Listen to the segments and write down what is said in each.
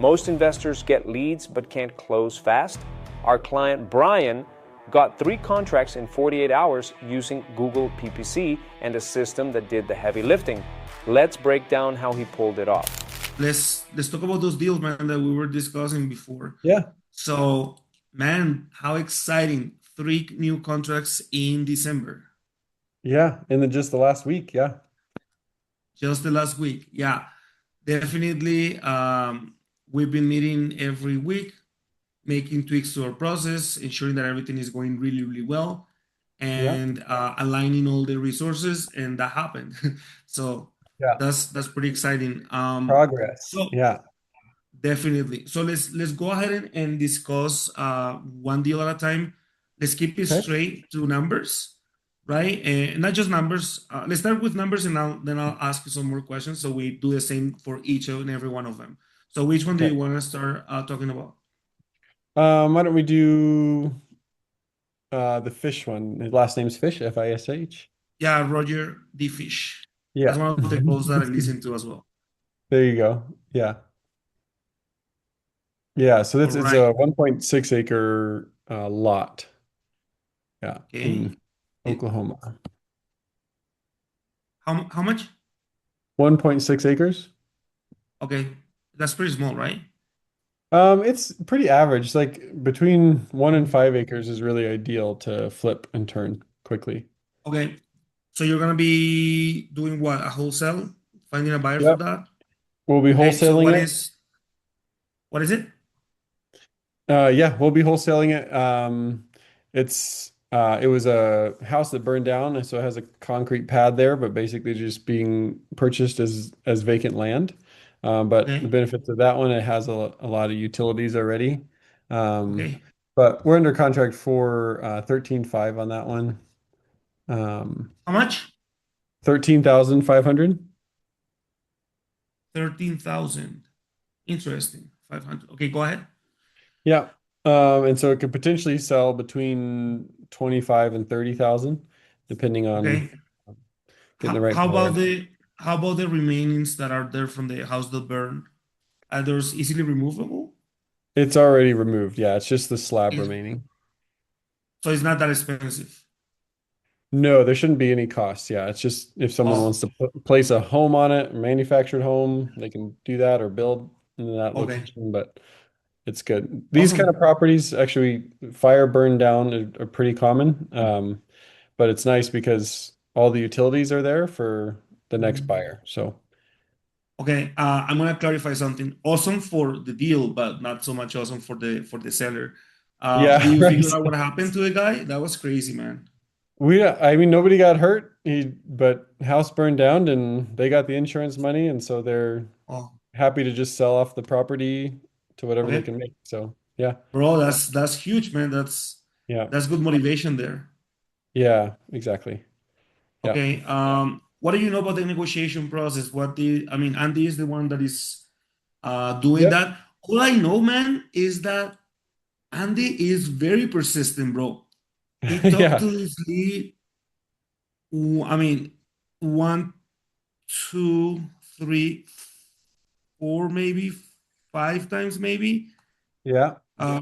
Most investors get leads but can't close fast. Our client Bryan got 3 contracts in 48 hours using Google PPC and a system that did the heavy lifting. Let's break down how he pulled it off. Let's talk about those deals, man, that we were discussing before. Yeah. So, man, how exciting! 3 new contracts in December, Yeah, and then just the last week, yeah. just the last week. Yeah, definitely. We've been meeting every week, making tweaks to our process, ensuring that everything is going really, really well, Yeah. and aligning all the resources. And that happened. So Yeah. that's pretty exciting. Progress. So Yeah. definitely. So let's go ahead and discuss one deal at a time. Let's keep it Okay. straight to numbers, right? And not just numbers. Let's start with numbers, and then I'll ask you some more questions. So we do the same for each and every one of them. So which one do Okay. you want to start talking about? Why don't we do the fish one? His last name's Fish, Fish. Yeah, Roger D. Fish. That's Yeah. one of the calls that I listen to as well. There you go. Yeah. Yeah, so All it's right. a 1.6 acre lot. Yeah, Okay. in It, Oklahoma. how much? 1.6 acres. Okay, that's pretty small, right? It's pretty average. It's like between 1 and 5 acres is really ideal to flip and turn quickly. Okay, so you're gonna be doing what? A wholesale? Finding a buyer for Yep. that? We'll be Okay, so wholesaling it. what is it? Yeah, we'll be wholesaling it. It was a house that burned down, and so it has a concrete pad there, but basically just being purchased as vacant land. But the Okay, benefits of that one, it has a lot of utilities already. Um, okay. but we're under contract for 13.5 on that one. Um, How much? 13,500. 13,000. Interesting. 500. Okay, go ahead. Yeah. And so it could potentially sell between 25 and 30,000, depending on Okay. getting the How, right how about buyer. the how about the remainings that are there from the house that burned? Are those easily removable? It's already removed. Yeah, it's just the slab Is- remaining. So it's not that expensive. No, there shouldn't be any costs. Yeah, it's just if someone Oh, wants to place a home on it, a manufactured home, they can do that or build in that okay. location, but it's good. These kind of Awesome. properties, actually, fire burn down are pretty common. But it's nice because all the utilities are there for the next Mhm. buyer. So Okay, I'm gonna clarify something. Awesome for the deal, but not so much awesome for the seller. Do yeah, you right. figure out what happened to the guy? That was crazy, man. I mean, nobody got hurt. But house burned down and they got the insurance money, and so they're Oh, happy to just sell off the property to whatever they okay, can make. So yeah, bro, that's huge, man. yeah, That's good motivation there. yeah, exactly. Yeah, Okay, what do you know about the negotiation process? I mean, Andy is the one that is doing yep, that. All I know, man, is that Andy is very persistent, bro. He talked yeah, to his lead. I mean, one, two, three, four, maybe 5 times, maybe yeah,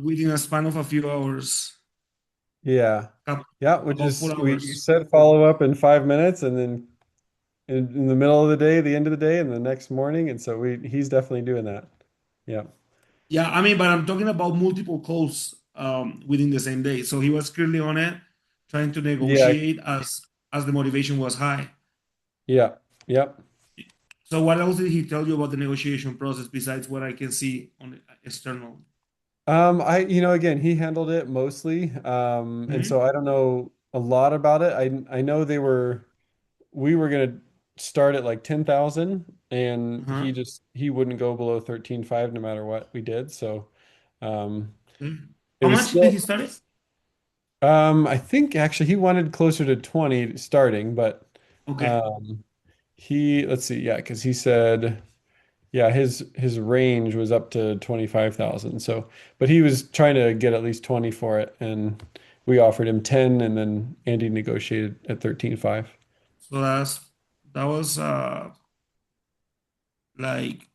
within a span of a few hours, yeah, couple, yeah. We about just 4 hours. we said follow up in 5 minutes, and then in the middle of the day, the end of the day, and the next morning, and so he's definitely doing that. Yeah, Yeah, I mean, but I'm talking about multiple calls within the same day. So he was clearly on it, trying to yeah, negotiate as the motivation was high. yeah, yeah. So what else did he tell you about the negotiation process besides what I can see on the external? Again, he handled it mostly. And so Mhm. I don't know a lot about it. I know we were gonna start at like 10,000 and Uh-huh. he wouldn't go below 13.5 no matter what we did. So, um, Okay. it How was much did he still, start it? I think actually he wanted closer to 20 starting, but, Okay. um, let's see, yeah, because he said, yeah, his range was up to 25,000. So, but he was trying to get at least 20 for it, and we offered him 10, and then Andy negotiated at 13.5. So that was like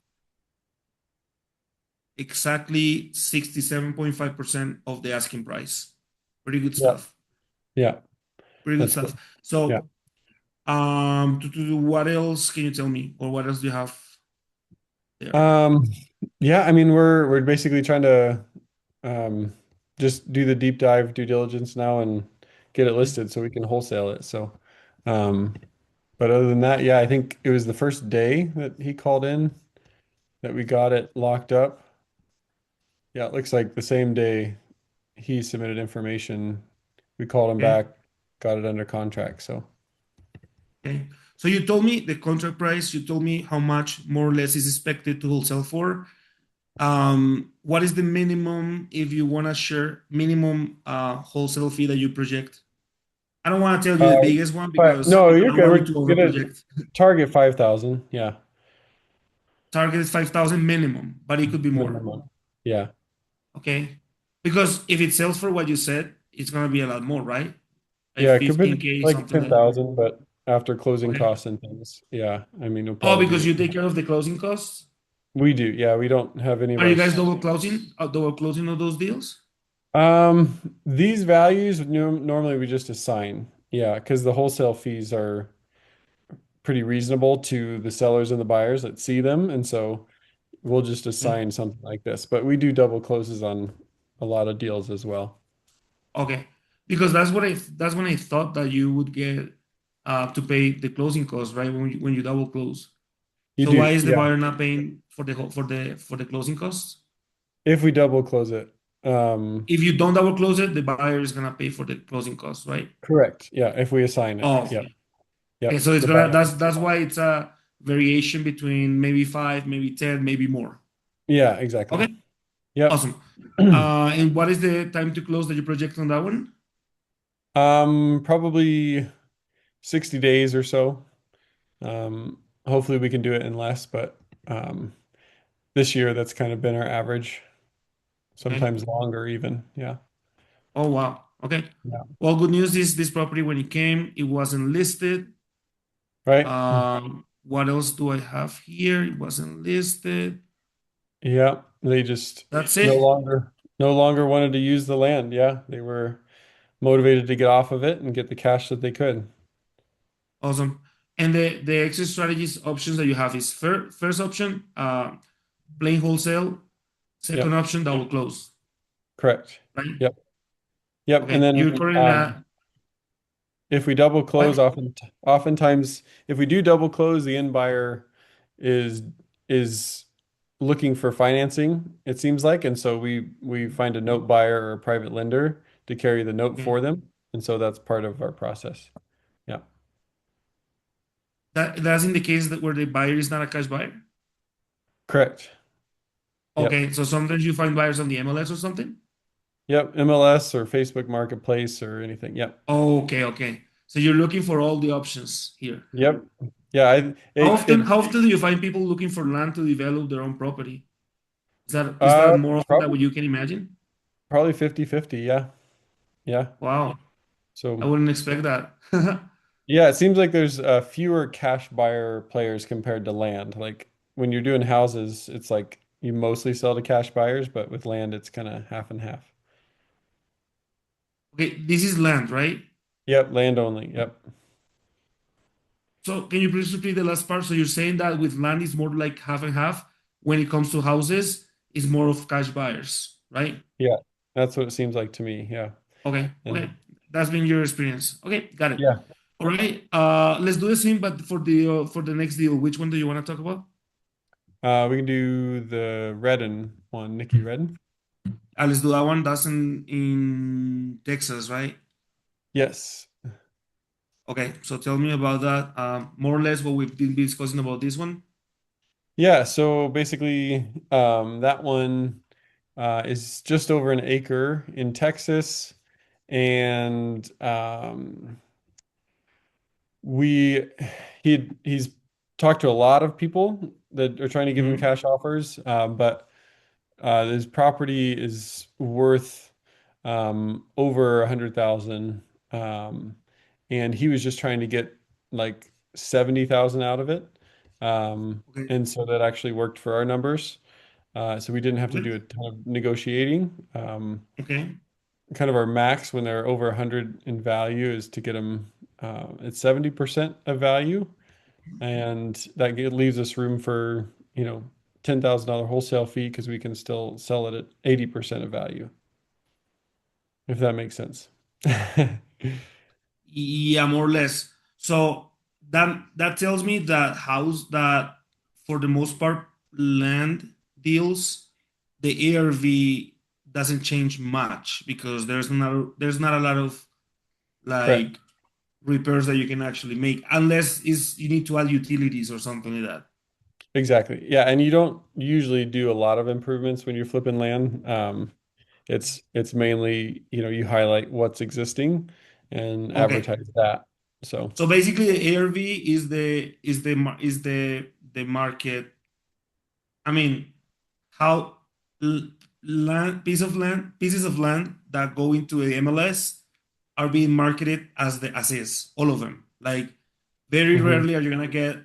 exactly 67.5% of the asking price. Pretty good Yeah. stuff. Yeah. Pretty good That's good. stuff. Yeah. So, what else can you tell me, or what else do you have there? Um, yeah, I mean we're basically trying to um just do the deep dive due diligence now and get it listed so we can wholesale it. So um but other than that, yeah, I think it was the first day that he called in that we got it locked up. Yeah, it looks like the same day he submitted information, we called him Okay. back, got it under contract. So Okay. So you told me the contract price, you told me how much more or less is expected to wholesale for. What is the minimum if you want to share minimum wholesale fee that you project? I don't want to tell you uh the biggest one but because no, I you're don't good. want you We're to gonna overproject. target 5,000. Yeah, Target is 5,000 minimum, but it could be more. minimum. Yeah. Okay. Because if it sells for what you said, it's gonna be a lot more, right? Like Yeah, it could be 15K, like something like that. 10,000, but after closing Okay. costs and things, yeah, I mean, it'll Oh, probably because be. you take care of the closing costs? We do. Yeah, we don't have any of Are our. you guys double closing of those deals? These values normally we just assign. Yeah, because the wholesale fees are pretty reasonable to the sellers and the buyers that see them, and so we'll just Okay. assign something like this. But we do double closes on a lot of deals as well. Okay. Because that's when I thought that you would get to pay the closing costs, right? When you double close. You So why do, is the yeah. buyer not paying for the closing costs? If we double close it, um, If you don't double close it, the buyer is gonna pay for the closing costs, right? correct. Yeah, if we assign it. Oh, Yep. okay. Okay, Yep. so it's The gonna buyer. that's why it's a variation between maybe five, maybe 10, maybe more. Yeah, exactly. Okay, Yep. awesome. And what is the time to close that you project on that one? Probably 60 days or so. Hopefully we can do it in less, but this year that's kind of been our average, Okay. sometimes longer even. Yeah. Oh wow. Okay. Yeah. Well, good news is this property when it came, it wasn't listed. Right? What else do I have here? It wasn't listed. Yeah. They just That's no it. longer no longer wanted to use the land. Yeah. They were motivated to get off of it and get the cash that they could. Awesome. And the exit strategies options that you have is first option, plain wholesale. Second Yep. option, double close. Correct. Right? Yep. Yep. And Okay. then You're currently at if we double close, what? oftentimes if we do double close, the end buyer is is looking for financing, it seems like, and so we find a note buyer or a private lender to carry the note Okay. for them, and so that's part of our process. Yeah, That's in the case that where the buyer is not a cash buyer. correct. Yep, Okay. So sometimes you find buyers on the MLS or something. yep. MLS or Facebook Marketplace or anything. Yep, Okay. Okay. So you're looking for all the options here. yep. Yeah, How often do you find people looking for land to develop their own property? Is that uh more often than probably what you can imagine? probably 50/50. Yeah, yeah. Wow. I So wouldn't expect that. yeah, it seems like there's fewer cash buyer players compared to land. Like when you're doing houses, it's like you mostly sell to cash buyers, but with land, it's kind of half and half. Okay, this is land, right? Yep, land only. Yep. So can you please repeat the last part? So you're saying that with land is more like half and half. When it comes to houses, it's more of cash buyers, right? Yeah, that's what it seems like to me. Yeah. Okay, okay. And That's been your experience. Okay, got it. yeah, All right. Let's do the same, but for the next deal, which one do you want to talk about? we can do the Redden one, Nikki Redden. Let's do that one. That's in Texas, right? Yes. Okay, so tell me about that. More or less what we've been discussing about this one. Yeah, so basically, that one is just over an acre in Texas, and we he's talked to a lot of people that are trying to give him Mhm. cash offers, but his property is worth over 100,000, and he was just trying to get like 70,000 out of it, Okay. and so that actually worked for our numbers. So we didn't have to do a ton of negotiating. Okay. Kind of our max when they're over 100 in value is to get them at 70% of value. And that leaves us room for, $10,000 wholesale fee because we can still sell it at 80% of value, if that makes sense. Yeah, more or less. So that tells me that house that for the most part land deals, the ARV doesn't change much because there's not a lot of Correct. like repairs that you can actually make unless is you need to add utilities or something like that. Exactly. Yeah, and you don't usually do a lot of improvements when you're flipping land. It's mainly, you highlight what's existing and Okay. advertise that. So, So basically the ARV is the market. I mean, how pieces of land that go into a MLS are being marketed as is, all of them. Like very mhm. rarely are you gonna get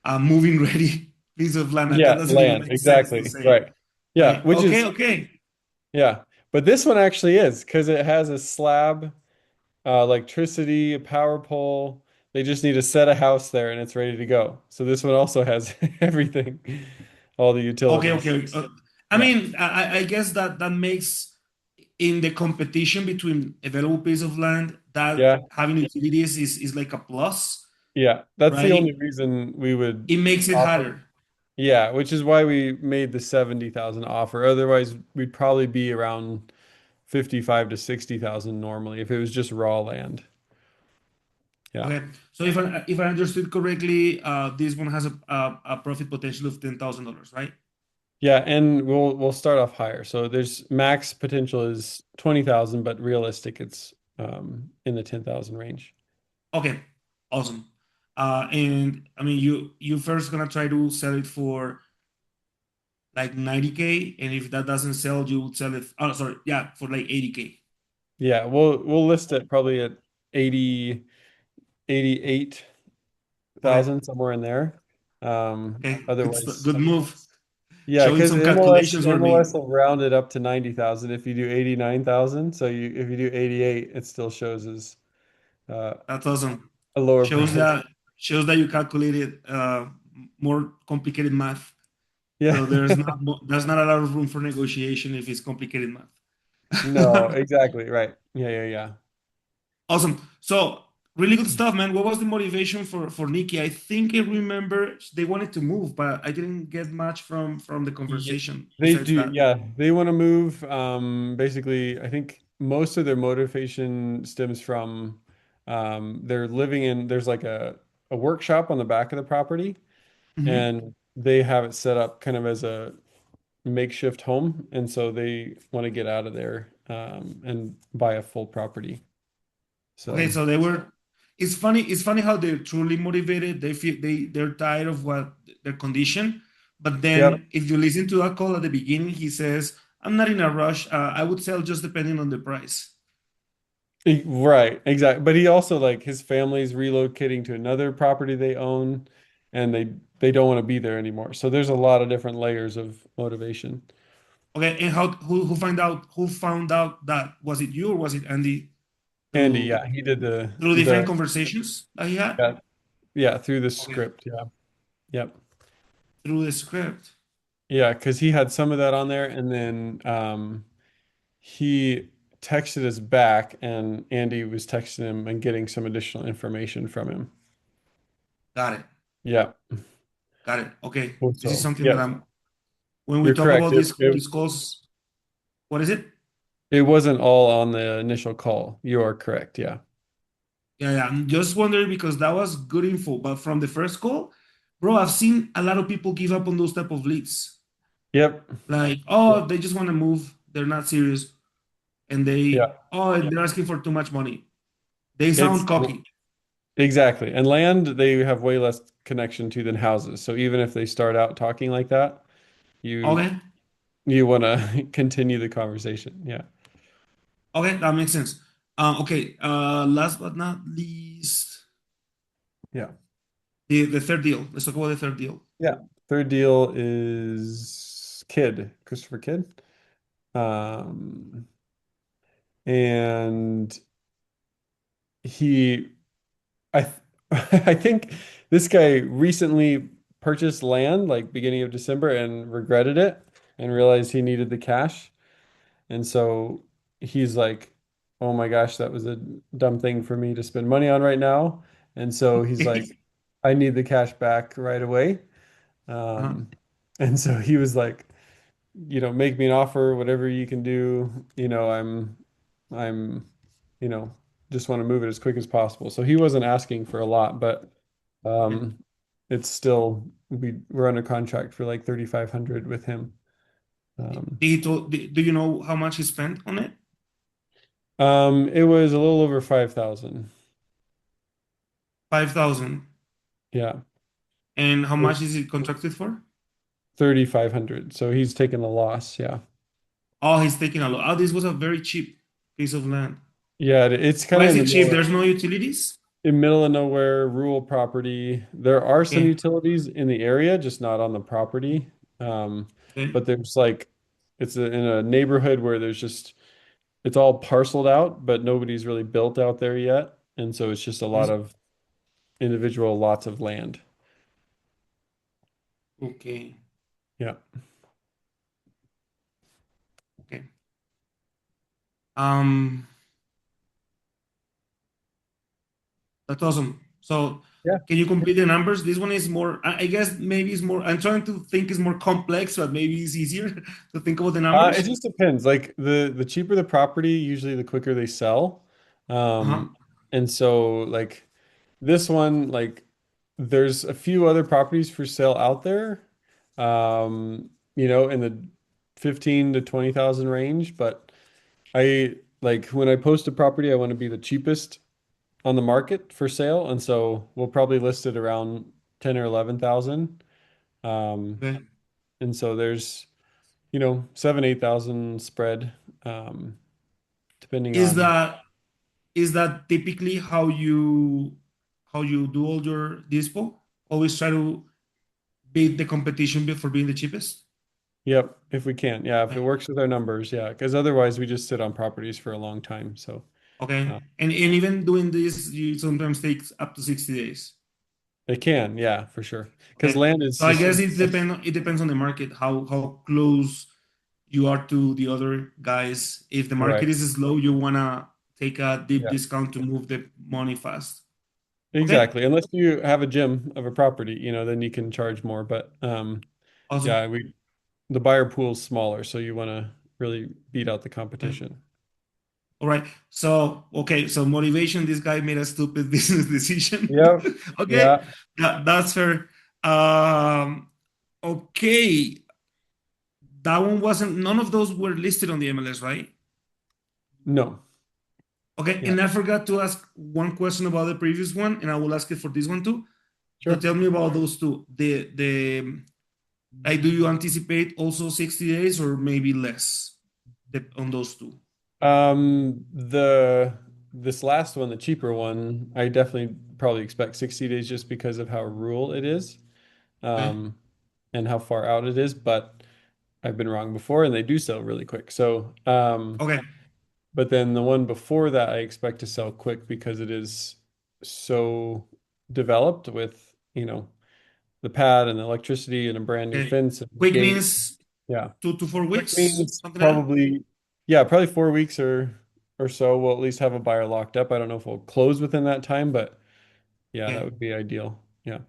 a moving ready piece of land. That Yeah, doesn't even land. make sense to Exactly. say. Right. Yeah, Right? which Okay, is okay, yeah. But this one actually is because it has a slab, electricity, a power pole. They just need to set a house there and it's ready to go. So this one also has everything, all the okay, utilities. okay. I Yeah. mean, I guess that makes in the competition between available piece of land that Yeah. having utilities is like a plus, Yeah. That's the right? only reason we would It makes it offer. harder. Yeah, which is why we made the 70,000 offer. Otherwise, we'd probably be around 55 to 60,000 normally if it was just raw land. Yeah. Okay, so if I understood correctly, this one has a profit potential of $10,000, right? Yeah, and we'll start off higher. So there's max potential is 20,000, but realistic it's in the 10,000 range. Okay, awesome. And I mean, you first gonna try to sell it for like 90K, and if that doesn't sell, you would sell it. Oh, sorry, yeah, for like 80K. Yeah, we'll list it probably at 80, 88,000 Okay, somewhere in there. okay, Otherwise, good move. yeah, Showing because some MLS calculations for me. MLS will round it up to 90,000 if you do 89,000. So if you do 88, it still shows as uh, That's awesome. a lower Shows price. that shows that you calculated more complicated math. Yeah. So there's not a lot of room for negotiation if it's complicated No, math. exactly. Right. Yeah, yeah, yeah. Awesome. So really good stuff, man. What was the motivation for Nikki? I think I remember they wanted to move, but I didn't get much from the Yeah, conversation they besides do. that. Yeah, they want to move. Basically, I think most of their motivation stems from they're living in, there's like a workshop on the back of the property, Mhm. and they have it set up kind of as a makeshift home. And so they want to get out of there and buy a full property. Okay, So, so they were. It's funny. It's funny how they're truly motivated. They feel they're tired of what their condition. But yeah. then, if you listen to that call at the beginning, he says, "I'm not in a rush. I would sell just depending on the price." Right, exactly. But he also like his family's relocating to another property they own and they don't want to be there anymore. So there's a lot of different layers of motivation. Okay, and who found out that was it you or was it Andy Andy, through yeah, he did through different the conversations that he had? yeah, yeah, through the Okay, script. Yeah. Yep. through the script. Yeah, because he had some of that on there and then he texted us back and Andy was texting him and getting some additional information from him. Got it. Yeah. Got it. Okay, this is So, something that yep, I'm. When we you're talk correct. about these calls, what is it? It wasn't all on the initial call. You are correct. Yeah. Yeah, yeah. I'm just wondering because that was good info, but from the first call, bro, I've seen a lot of people give up on those type of leads. Yep. Like, Yep. oh, they just want to move. They're not serious, and Yeah. they're asking for too much money. They It's sound cocky. exactly. And land, they have way less connection to than houses. So even if they start out talking like that, you Okay, you want to continue the conversation. Yeah. okay, that makes sense. Okay. Last but not least, Yeah. the third deal. Let's talk about the third deal. Yeah. Third deal is Christopher Kidd. Um, and he, I, I think this guy recently purchased land like beginning of December and regretted it and realized he needed the cash. And so he's like, oh my gosh, that was a dumb thing for me to spend money on right now. And so he's like, I need the cash back right away. Uh-huh. Um, and so he was like, make me an offer, whatever you can do. I'm, you know, just want to move it as quick as possible. So he wasn't asking for a lot, but Okay. um, it's still we're under contract for like 3,500 with him. Um, Do you know how much he spent on it? it was a little over 5,000. 5,000. Yeah, And how much is it contracted for? 3,500. So he's taken a loss. Yeah. Oh, he's taking a lot. Oh, this was a very cheap piece of land. Yeah, it's kind Why of is it cheap? There's no utilities? in middle of nowhere, rural property. There are some Okay. utilities in the area, just not on the property. Um, Okay. but there's like in a neighborhood where it's all parceled out, but nobody's really built out there yet. And so it's just a lot Yes. of individual lots of land. Okay. Yeah. Okay. Um, that's awesome. So Yeah. can you complete the numbers? This one is more, I guess maybe it's more, I'm trying to think it's more complex, but maybe it's easier to think about the It numbers. just depends. Like the cheaper the property, usually the quicker they sell. Uh-huh. And so like this one, like there's a few other properties for sale out there, in the 15 to 20,000 range. But I like when I post a property, I want to be the cheapest on the market for sale. And so we'll probably list it around 10 or 11,000. Um, Okay. and so there's, 7, 8,000 spread, depending Is on, that is that typically how you do all your dispo? Always try to beat the competition for being the cheapest? yep, if we can. Yeah, if it Okay. works with our numbers. Yeah, because otherwise we just sit on properties for a long time. So Okay. uh, And even doing this, you sometimes takes up to 60 days. it can. Yeah, for sure. Because Okay. land is So I just, guess it depends on the market, how close you are to the other guys. If the market right. is slow, you wanna take a deep Yeah, discount to move the money fast. Okay? exactly. Unless you have a gym of a property, then you can charge more. But Awesome. yeah, the buyer pool's smaller, so you want to really beat out the Okay. competition. All right. So, okay. So motivation, this guy made a stupid business decision. Yep. Okay. Yeah. That's fair. Okay. That one wasn't, none of those were listed on the MLS, right? No. Okay. Yeah. And I forgot to ask one question about the previous one, and I will ask it for this one too. So Sure. tell me about those two. Like, do you anticipate also 60 days or maybe less on those two? This last one, the cheaper one, I definitely probably expect 60 days just because of how rural it is, Okay. um, and how far out it is. But I've been wrong before, and they do sell really quick. So, Okay. but then the one before that, I expect to sell quick because it is so developed with, the pad and the electricity and a brand new Okay. fence and Quick gate. means Yeah. 2 to 4 weeks, Means something like that. probably, yeah, probably 4 weeks or so. We'll at least have a buyer locked up. I don't know if we'll close within that time, but yeah, that Okay. would be ideal. Yeah.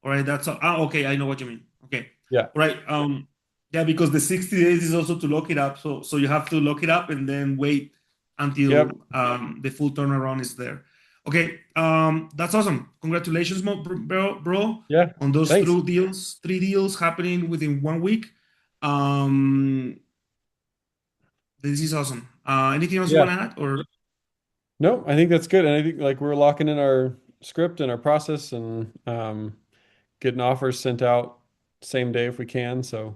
All right. That's all. Ah, okay. I know what you mean. Okay. Yeah. All right. Yeah, because the 60 days is also to lock it up. So you have to lock it up and then wait Yep. until the full turnaround is there. Okay. That's awesome. Congratulations, bro, Yeah. on those Thanks. three deals happening within 1 week. Um, this is awesome. Anything else you Yeah. want to add or? No, I think that's good. And I think like we're locking in our script and our process and getting offers sent out same day if we can. So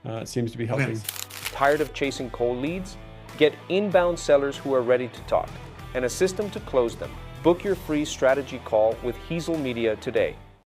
it seems to be Okay. helping. Tired of chasing cold leads? Get inbound sellers who are ready to talk and a system to close them. Book your free strategy call with Hesel Media today.